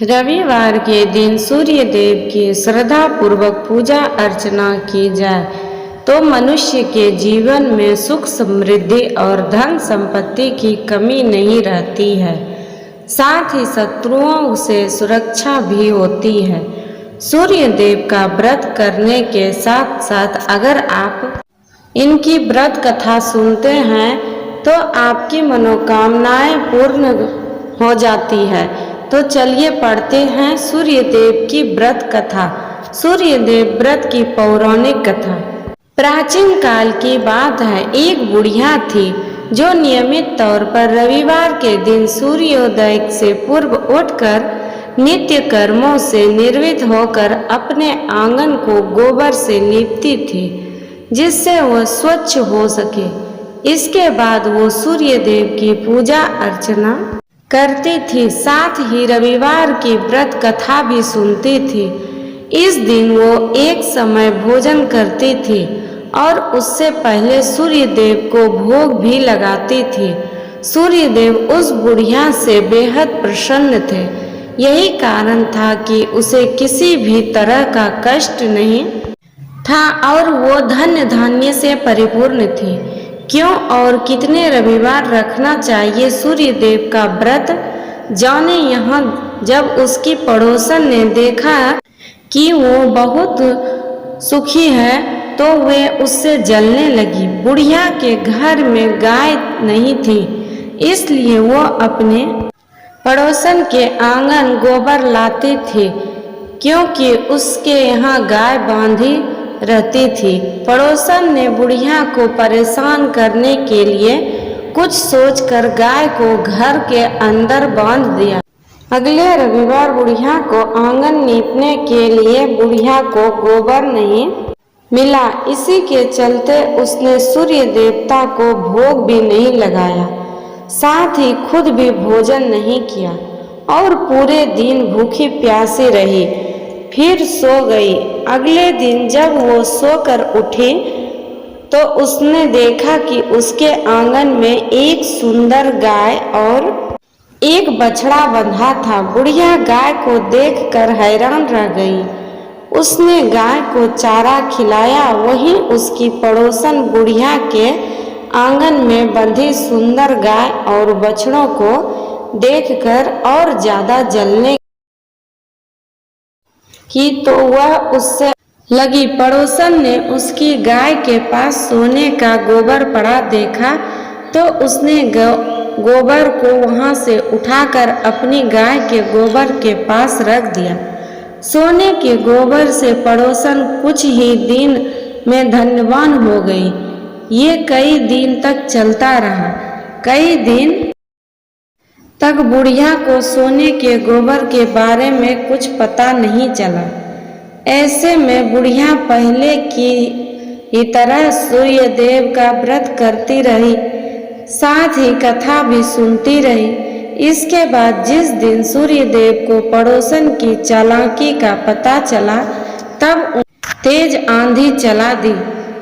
रविवार के दिन सूर्य देव की श्रद्धा पूर्वक पूजा अर्चना की जाए तो मनुष्य के जीवन में सुख समृद्धि और धन संपत्ति की कमी नहीं रहती है। साथ ही शत्रुओं से सुरक्षा भी होती है। सूर्य देव का व्रत करने के साथ साथ अगर आप इनकी व्रत कथा सुनते हैं तो आपकी मनोकामनाएं पूर्ण हो जाती है। तो चलिए पढ़ते हैं सूर्य देव की व्रत कथा। सूर्य देव व्रत की पौराणिक कथा। प्राचीन काल की बात है, एक बुढ़िया थी जो नियमित तौर पर रविवार के दिन सूर्योदय से पूर्व उठकर नित्य कर्मों से निर्वृत्त होकर अपने आंगन को गोबर से लीपती थी जिससे वह स्वच्छ हो सके। इसके बाद वो सूर्य देव की पूजा अर्चना करती थी, साथ ही रविवार की व्रत कथा भी सुनती थी। इस दिन वो एक समय भोजन करती थी और उससे पहले सूर्य देव को भोग भी लगाती थी। सूर्य देव उस बुढ़िया से बेहद प्रसन्न थे। यही कारण था कि उसे किसी भी तरह का कष्ट नहीं था और वो धन्य धान्य से परिपूर्ण थी। क्यों और कितने रविवार रखना चाहिए सूर्य देव का व्रत जाने। यहाँ जब उसकी पड़ोसन ने देखा कि वो बहुत सुखी है तो वे उससे जलने लगी। बुढ़िया के घर में गाय नहीं थी, इसलिए वो अपने पड़ोसन के आंगन गोबर लाती थी क्योंकि उसके यहाँ गाय बांधी रहती थी। पड़ोसन ने बुढ़िया को परेशान करने के लिए कुछ सोचकर गाय को घर के अंदर बांध दिया। अगले रविवार बुढ़िया को आंगन लीपने के लिए बुढ़िया को गोबर नहीं मिला। इसी के चलते उसने सूर्य देवता को भोग भी नहीं लगाया, साथ ही खुद भी भोजन नहीं किया और पूरे दिन भूखी प्यासी रही, फिर सो गई। अगले दिन जब वो सोकर उठी तो उसने देखा कि उसके आंगन में एक सुंदर गाय और एक बछड़ा बंधा था। बुढ़िया गाय को देखकर हैरान रह गई। उसने गाय को चारा खिलाया। वहीं उसकी पड़ोसन बुढ़िया के आंगन में बंधी सुंदर गाय और बछड़ों को देखकर और ज्यादा जलने की तो वह उससे लगी। पड़ोसन ने उसकी गाय के पास सोने का गोबर पड़ा देखा तो उसने गोबर को वहां से उठाकर अपनी गाय के गोबर के पास रख दिया। सोने के गोबर से पड़ोसन कुछ ही दिन में धनवान हो गई। ये कई दिन तक चलता रहा। कई दिन तक बुढ़िया को सोने के गोबर के बारे में कुछ पता नहीं चला। ऐसे में बुढ़िया पहले की तरह सूर्य देव का व्रत करती रही, साथ ही कथा भी सुनती रही। इसके बाद जिस दिन सूर्य देव को पड़ोसन की चालाकी का पता चला तब तेज आंधी चला दी।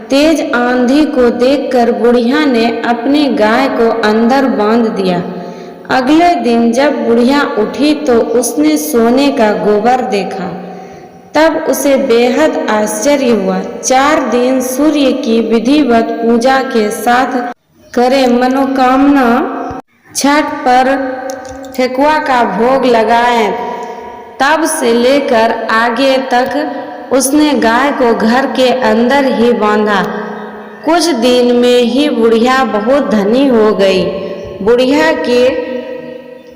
तेज आंधी को देखकर बुढ़िया ने अपनी गाय को अंदर बांध दिया। अगले दिन जब बुढ़िया उठी तो उसने सोने का गोबर देखा, तब उसे बेहद आश्चर्य हुआ। 4 दिन सूर्य की विधिवत पूजा के साथ करे मनोकामना छठ पर ठेकुआ का भोग लगाए, तब से लेकर आगे तक उसने गाय को घर के अंदर ही बांधा। कुछ दिन में ही बुढ़िया बहुत धनी हो गई। बुढ़िया की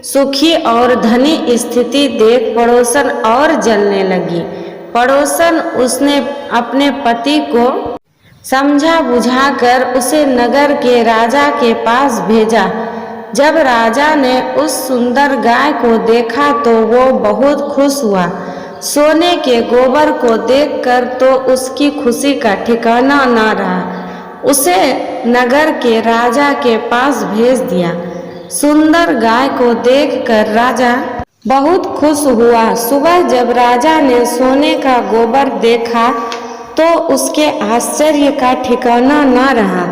सुखी और धनी स्थिति देख पड़ोसन और जलने लगी। पड़ोसन उसने अपने पति को समझा बुझाकर उसे नगर के राजा के पास भेजा। जब राजा ने उस सुंदर गाय को देखा तो वो बहुत खुश हुआ। सोने के गोबर को देखकर तो उसकी खुशी का ठिकाना ना रहा। उसे नगर के राजा के पास भेज दिया। सुंदर गाय को देखकर राजा बहुत खुश हुआ। सुबह जब राजा ने सोने का गोबर देखा तो उसके आश्चर्य का ठिकाना ना रहा।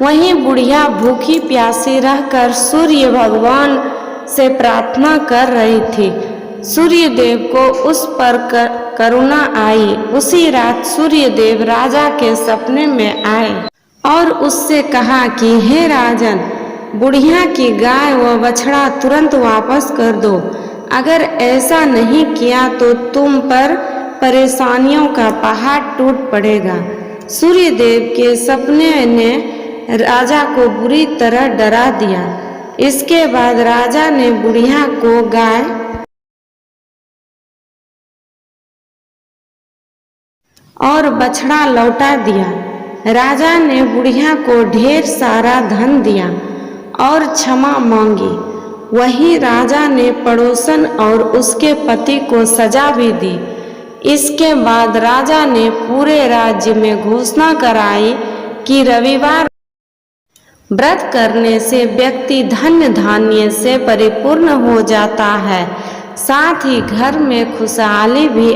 वहीं बुढ़िया भूखी प्यासी रहकर सूर्य भगवान से प्रार्थना कर रही थी। सूर्यदेव को उस पर करुणा आई। उसी रात सूर्यदेव राजा के सपने में आए और उससे कहा कि हे राजन, बुढ़िया की गाय व बछड़ा तुरंत वापस कर दो। अगर ऐसा नहीं किया तो तुम पर परेशानियों का पहाड़ टूट पड़ेगा। सूर्यदेव के सपने ने राजा को बुरी तरह डरा दिया। इसके बाद राजा ने बुढ़िया को गाय और बछड़ा लौटा दिया। राजा ने बुढ़िया को ढेर सारा धन दिया और क्षमा मांगी। वहीं राजा ने पड़ोसन और उसके पति को सजा भी दी। इसके बाद राजा ने पूरे राज्य में घोषणा कराई कि रविवार व्रत करने से व्यक्ति धन्य धान्य से परिपूर्ण हो जाता है, साथ ही घर में खुशहाली भी